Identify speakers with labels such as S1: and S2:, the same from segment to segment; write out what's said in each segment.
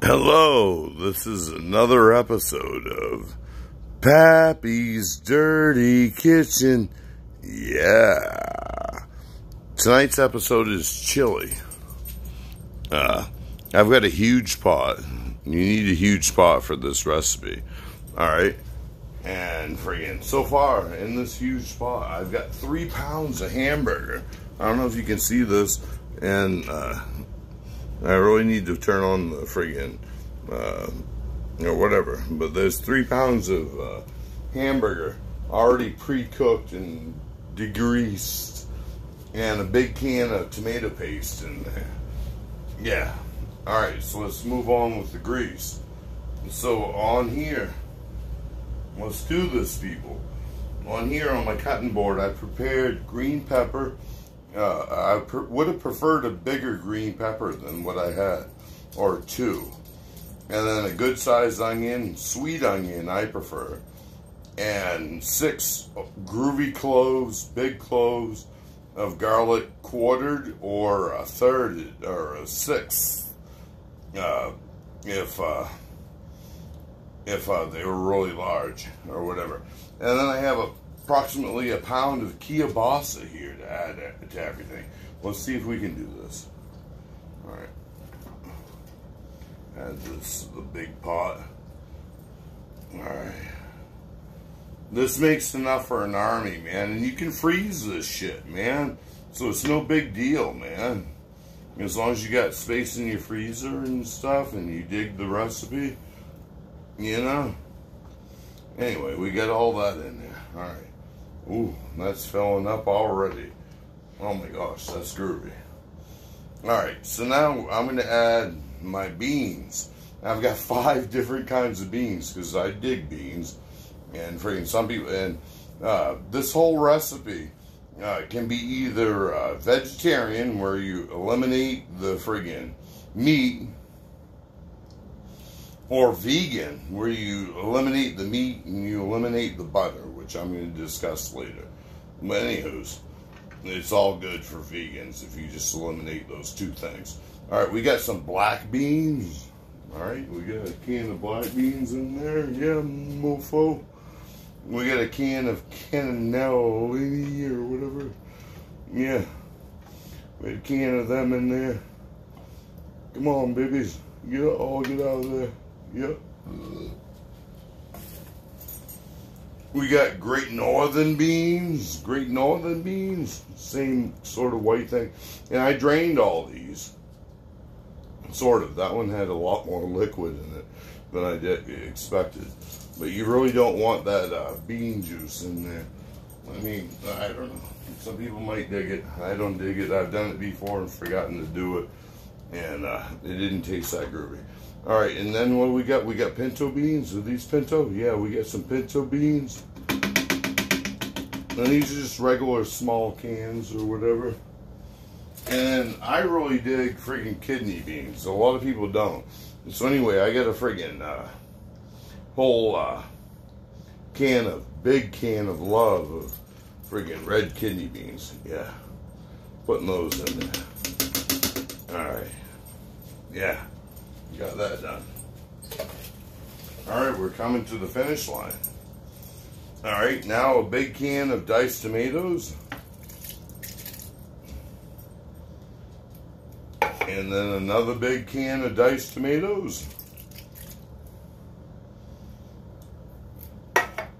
S1: Hello, this is another episode of Pappy's Dirty Kitchen. Yeah. Tonight's episode is chili. I've got a huge pot. You need a huge pot for this recipe. Alright? And friggin', so far in this huge pot, I've got 3 pounds of hamburger. I don't know if you can see this. And, I really need to turn on the friggin', or whatever. But there's 3 pounds of hamburger already pre-cooked and degreased, and a big can of tomato paste in there. Yeah. Alright, so let's move on with the grease. So on here, let's do this, people. On here on my cutting board, I prepared green pepper. I would have preferred a bigger green pepper than what I had, or 2. And then a good sized onion, sweet onion I prefer. And 6 groovy cloves, big cloves of garlic, quartered or a third or a sixth, if they were really large or whatever. And then I have approximately a pound of kielbasa here to add to everything. Let's see if we can do this. All right. Add this to the big pot. All right. This makes enough for an army, man. And you can freeze this shit, man. So it's no big deal, man. As long as you got space in your freezer and stuff and you dig the recipe, you know. Anyway, we got all that in there. All right. Ooh, that's filling up already. Oh my gosh, that's groovy. Alright, so now I'm going to add my beans. I've got 5 different kinds of beans because I dig beans. And friggin' some people, and this whole recipe can be either vegetarian, where you eliminate the friggin' meat, or vegan, where you eliminate the meat and you eliminate the butter, which I'm going to discuss later. But anywho's, it's all good for vegans if you just eliminate those 2 things. Alright, we got some black beans. Alright, we got a can of black beans in there. Yeah, mofo. We got a can of cannellini or whatever. Yeah. We got a can of them in there. Come on, babies. Get out of there. Yep. We got Great Northern beans. Great Northern beans. Same sort of white thing. And I drained all these. Sort of. That one had a lot more liquid in it than I expected. But you really don't want that bean juice in there. I mean, I don't know. Some people might dig it. I don't dig it. I've done it before and forgotten to do it. And it didn't taste that groovy. Alright, and then what do we got? We got pinto beans. Are these pinto? Yeah, we got some pinto beans. And these are just regular small cans or whatever. And I really dig freaking kidney beans. A lot of people don't. So anyway, I got a freaking whole big can of love of freaking red kidney beans. Yeah. Putting those in there. Alright. Yeah. Got that done. Alright, we're coming to the finish line. Alright, now a big can of diced tomatoes. And then another big can of diced tomatoes.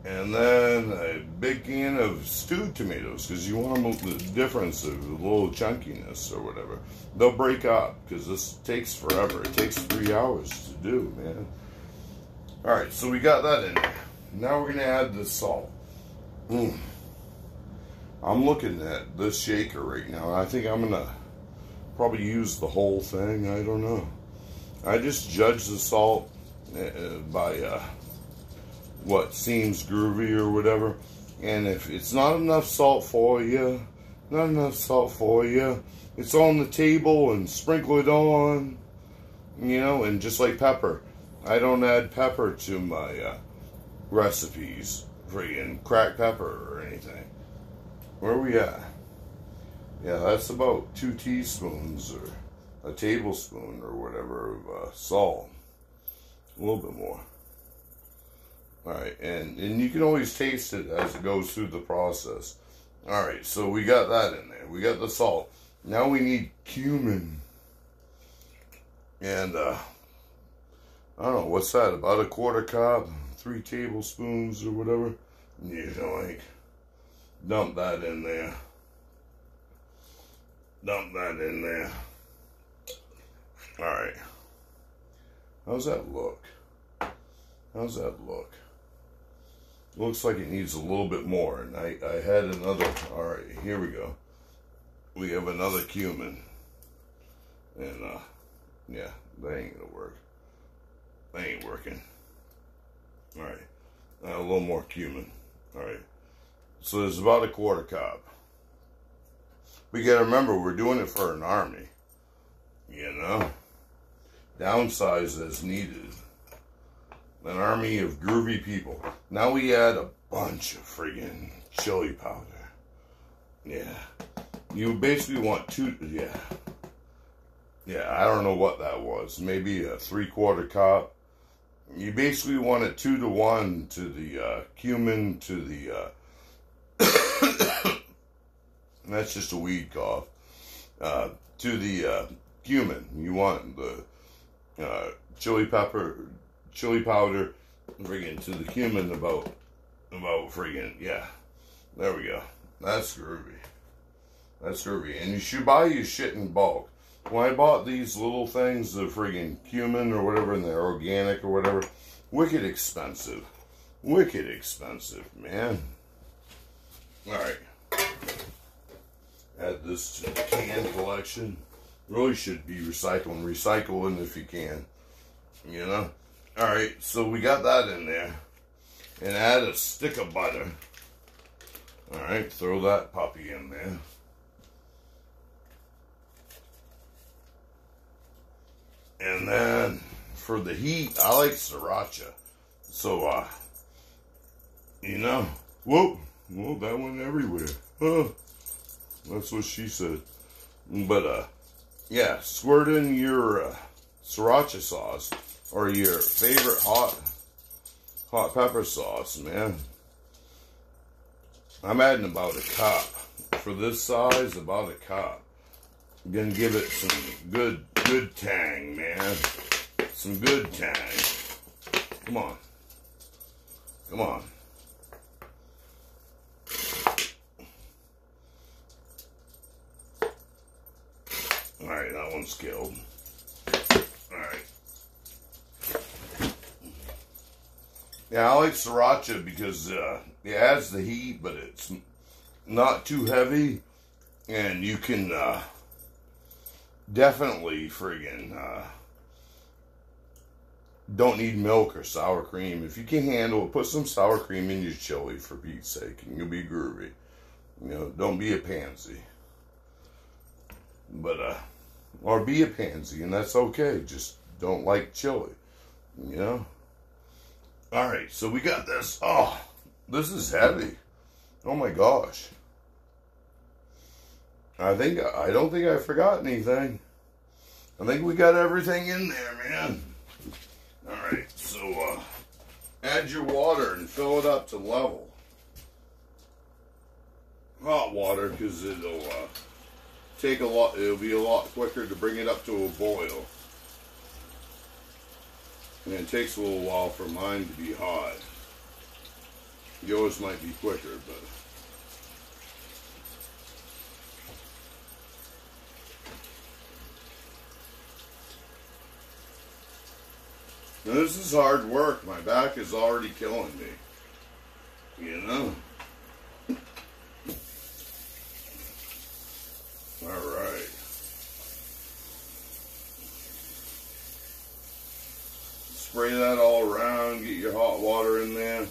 S1: And then a big can of stewed tomatoes, because you want them the difference of a little chunkiness or whatever. They'll break up, because this takes forever. It takes 3 hours to do, man. Alright, so we got that in there. Now we're going to add the salt. I'm looking at this shaker right now. I think I'm going to probably use the whole thing. I don't know. I just judge the salt by what seems groovy or whatever. And if it's not enough salt for you, it's on the table and sprinkle it on, you know. And just like pepper, I don't add pepper to my recipes, friggin' cracked pepper or anything. Where are we at? Yeah, that's about 2 teaspoons or a tablespoon or whatever of salt. little bit more. All right, and you can always taste it as it goes through the process. All right, so we got that in there. We got the salt. Now we need cumin. And, I don't know, what's that? About a quarter cup, 3 tablespoons or whatever. You know, like, dump that in there. Dump that in there. All right. How's that look? How's that look? Looks like it needs a little bit more. And I had another. All right, here we go. We have another cumin. And, yeah, that ain't gonna work. That ain't working. All right. A little more cumin. All right. So there's about a quarter cup. We gotta remember, we're doing it for an army. You know? Downsize as needed. An army of groovy people. Now we add a bunch of friggin' chili powder. Yeah. You basically want 2, yeah. Yeah, I don't know what that was. Maybe a 3/4 cup. You basically want it 2 to 1 to the cumin to the, that's just a weed cough, to the cumin. You want the chili powder, friggin' to the cumin about friggin', yeah. There we go. That's groovy. That's groovy. And you should buy your shit in bulk. When I bought these little things, the friggin' cumin or whatever, and they're organic or whatever, wicked expensive. Wicked expensive, man. Alright. Add this to the can collection. Really should be recycling if you can. You know? Alright, so we got that in there. And add a stick of butter. Alright, throw that puppy in there. And then, for the heat, I like sriracha. So, you know, whoa, that went everywhere. That's what she said. But, yeah, squirt in your sriracha sauce or your favorite hot pepper sauce, man. I'm adding about a cup. For this size, about a cup. I'm gonna give it some good tang, man. Some good tang. Come on. Come on. Alright, that one's killed. Alright. Yeah, I like sriracha because it adds the heat, but it's not too heavy. And you can definitely friggin' don't need milk or sour cream. If you can handle it, put some sour cream in your chili, for Pete's sake, and you'll be groovy. You know, don't be a pansy. But, or be a pansy, and that's okay. Just don't like chili, you know? Alright, so we got this. Oh, this is heavy. Oh my gosh. I don't think I forgot anything. I think we got everything in there, man. Alright, so add your water and fill it up to level. Hot water, because it'll take a lot, it'll be a lot quicker to bring it up to a boil. And it takes a little while for mine to be hot. Yours might be quicker, but now, this is hard work. My back is already killing me. You know? Alright. Spray that all around. Get your hot water in there.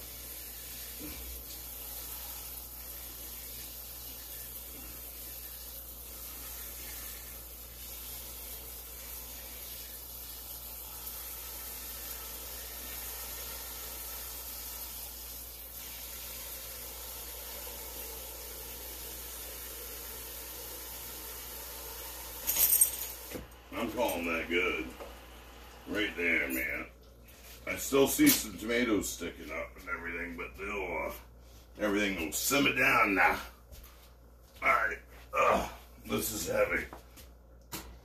S1: I'm calling that good. Right there, man. I still see some tomatoes sticking up and everything, but everything will simmer down now. Alright, this is heavy.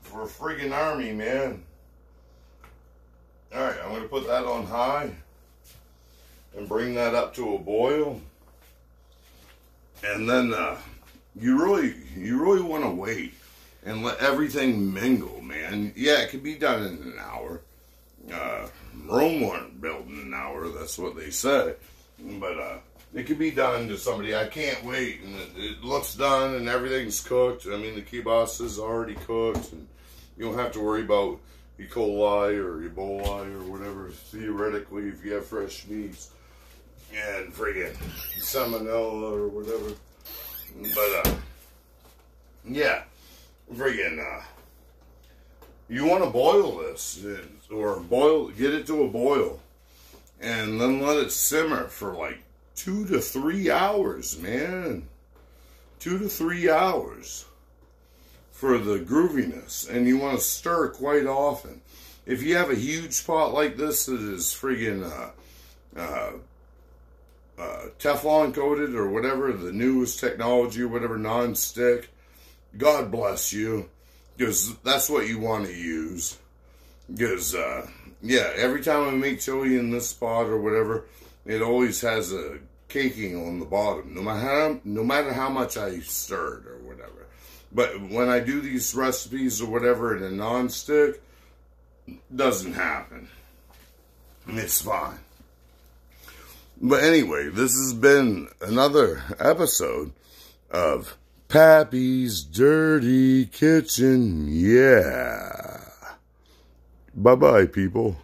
S1: For a friggin' army, man. Alright, I'm going to put that on high and bring that up to a boil. And then you really want to wait and let everything mingle, man. Yeah, it can be done in an hour. Rome weren't built in an hour, that's what they say. But it could be done to somebody. I can't wait, and it looks done, and everything's cooked. I mean, the kielbasa is already cooked, and you don't have to worry about E. coli or Ebola or whatever, theoretically, if you have fresh meats. And friggin' salmonella or whatever. But, yeah, friggin', you want to boil this, or get it to a boil, and then let it simmer for like 2 to 3 hours, man. 2 to 3 hours for the grooviness, and you want to stir quite often. If you have a huge pot like this that is friggin' Teflon coated or whatever, the newest technology or whatever, non-stick, God bless you, because that's what you want to use. Because, yeah, every time I make chili in this pot or whatever, it always has a caking on the bottom, no matter how much I stirred or whatever. But when I do these recipes or whatever in a non-stick, doesn't happen. It's fine. But anyway, this has been another episode of Pappy's Dirty Kitchen. Yeah. Bye-bye, people.